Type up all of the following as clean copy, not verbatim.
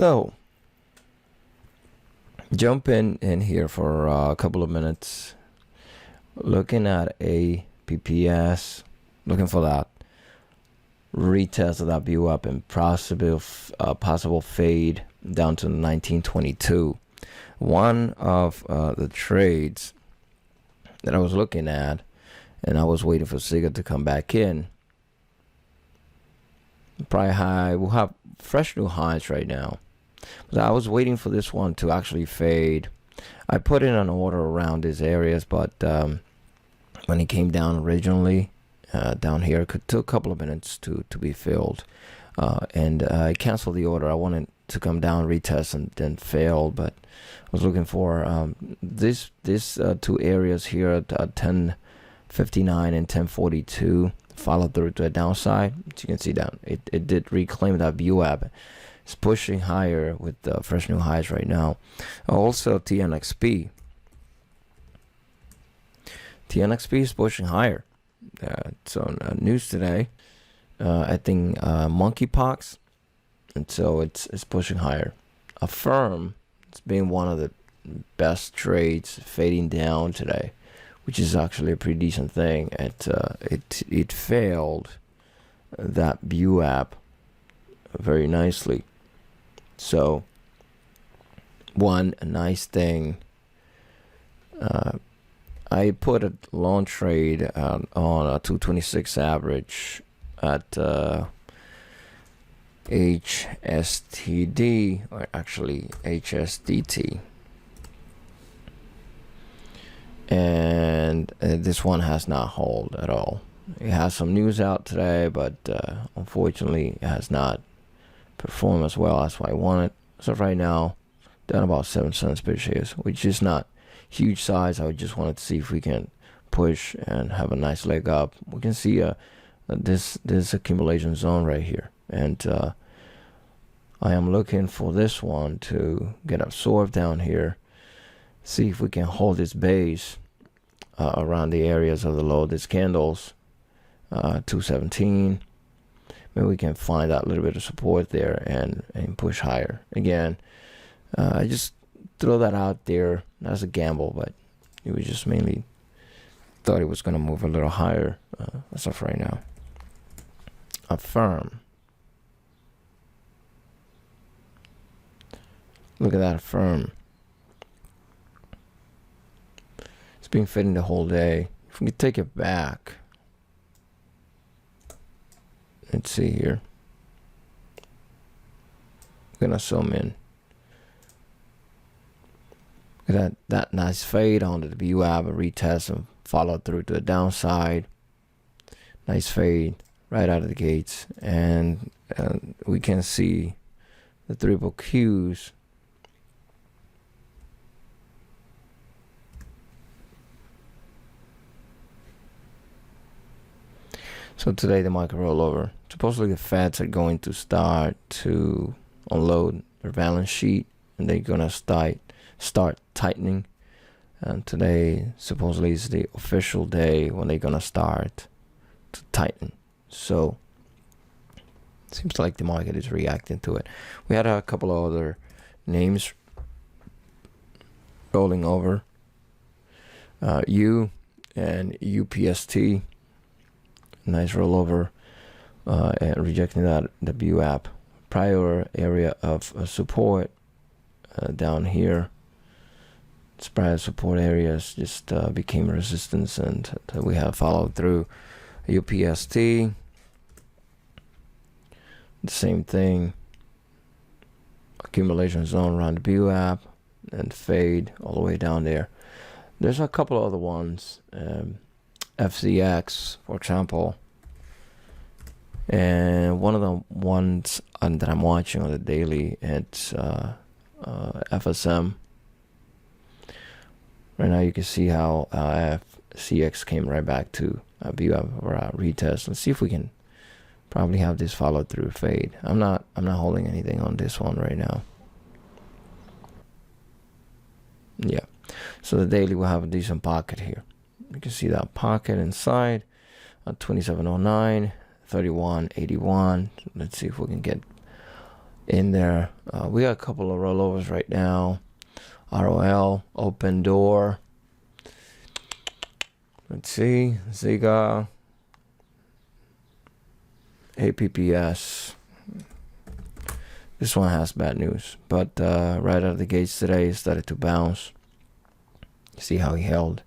So jump in here for a couple of minutes, looking at a PPS, looking for that retest of that view up and possible fade down to 1922. One of the trades that I was looking at, and I was waiting for SIGA to come back in. Probably high. We'll have fresh new highs right now. But I was waiting for this one to actually fade. I put in an order around these areas, but when it came down originally, down here, it took a couple of minutes to be filled. And I canceled the order. I wanted to come down, retest, and then failed. But I was looking for these two areas here at 1059 and 1042. Follow through to the downside. As you can see down, it did reclaim that view app. It's pushing higher with fresh new highs right now. Also TNXP is pushing higher. So news today, I think monkeypox, and so it's pushing higher. AFRM, it's been one of the best trades, fading down today, which is actually a pretty decent thing. It failed that view app very nicely. So one nice thing, I put a long trade on a 226 average at HSTD, or actually HSDT. And this one has not held at all. It has some news out today, but unfortunately it has not performed as well as I wanted. So right now, down about 7 cents per share, which is not huge size. I just wanted to see if we can push and have a nice leg up. We can see this accumulation zone right here, and I am looking for this one to get absorbed down here. See if we can hold its base around the areas of the low. These candles, 217. Maybe we can find that little bit of support there and push higher. Again, I just throw that out there as a gamble, but it was just mainly thought it was going to move a little higher as of right now. AFRM. Look at that AFRM. It's been fitting the whole day. If we could take it back, let's see here. We're gonna zoom in. Look at that nice fade onto the view app, a retest and follow through to the downside. Nice fade right out of the gates, and we can see the triple Qs. So today the market rollover. Supposedly the Feds are going to start to unload their balance sheet, and they're gonna start tightening. And today supposedly is the official day when they're gonna start to tighten. So it seems like the market is reacting to it. We had a couple of other names rolling over. U and UPST. Nice rollover, and rejecting that the view app. Prior area of support down here. Its prior support areas just became resistance, and we have followed through. UPST, the same thing. Accumulation zone around the view app and fade all the way down there. There's a couple of other ones. FCX, for example, and one of the ones that I'm watching on the daily, it's FSM. Right now you can see how FCX came right back to a view up or a retest. Let's see if we can probably have this follow through fade. I'm not holding anything on this one right now. Yeah, so the daily will have a decent pocket here. You can see that pocket inside at 2709, 3181. Let's see if we can get in there. We got a couple of rollovers right now. ROL, open door. Let's see, SIGA APPS. This one has bad news, but right out of the gates today, it started to bounce. See how he held.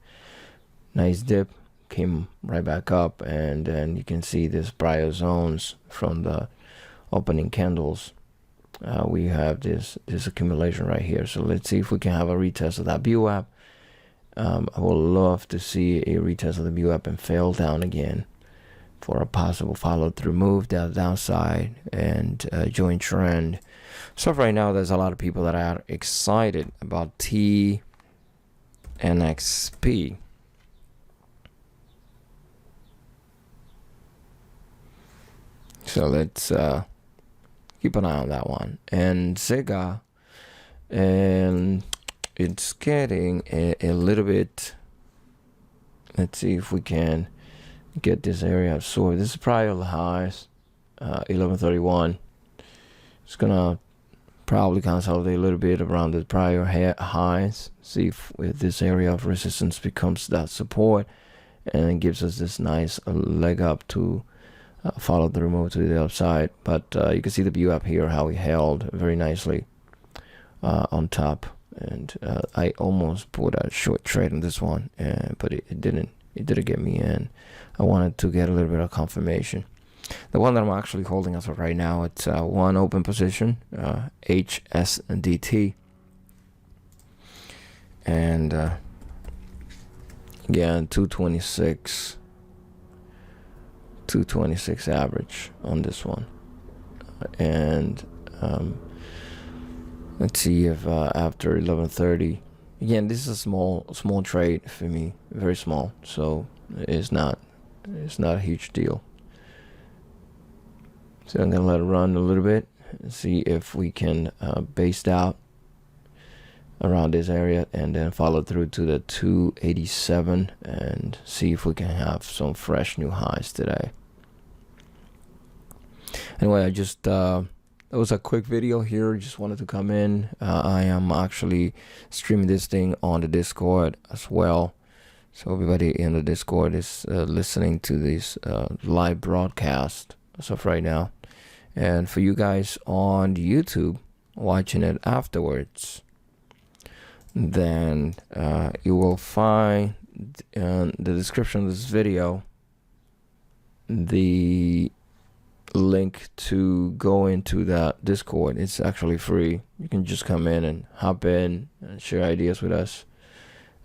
Nice dip, came right back up, and then you can see this prior zones from the opening candles. We have this accumulation right here. So let's see if we can have a retest of that BWAP. I would love to see a retest of the BWAP and fail down again for a possible follow-through move down the downside and join trend. So right now, there's a lot of people that are excited about TNXP. So let's keep an eye on that one. And SIGA, and it's getting a little bit. Let's see if we can get this area absorbed. This is probably the highs, 1131. It's gonna probably consolidate a little bit around the prior highs. See if this area of resistance becomes that support, and it gives us this nice leg up to follow the move to the upside. But you can see the view up here, how he held very nicely on top. And I almost put a short trade on this one, but it didn't get me in. I wanted to get a little bit of confirmation. The one that I'm actually holding as of right now, it's one open position, HSDT, and again 226 average on this one. And let's see if after 11:30, again, this is a small trade for me, very small, so it's not a huge deal. So I'm gonna let it run a little bit and see if we can base out around this area and then follow through to the 287 and see if we can have some fresh new highs today. Anyway, I just that was a quick video here. Just wanted to come in. I am actually streaming this thing on the Discord as well, so everybody in the Discord is listening to this live broadcast as of right now. And for you guys on YouTube watching it afterwards, then you will find in the description of this video the link to go into that Discord. It's actually free. You can just come in and hop in and share ideas with us,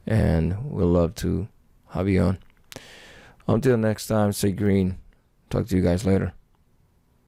and we'll love to have you on. Until next time, stay green. Talk to you guys later.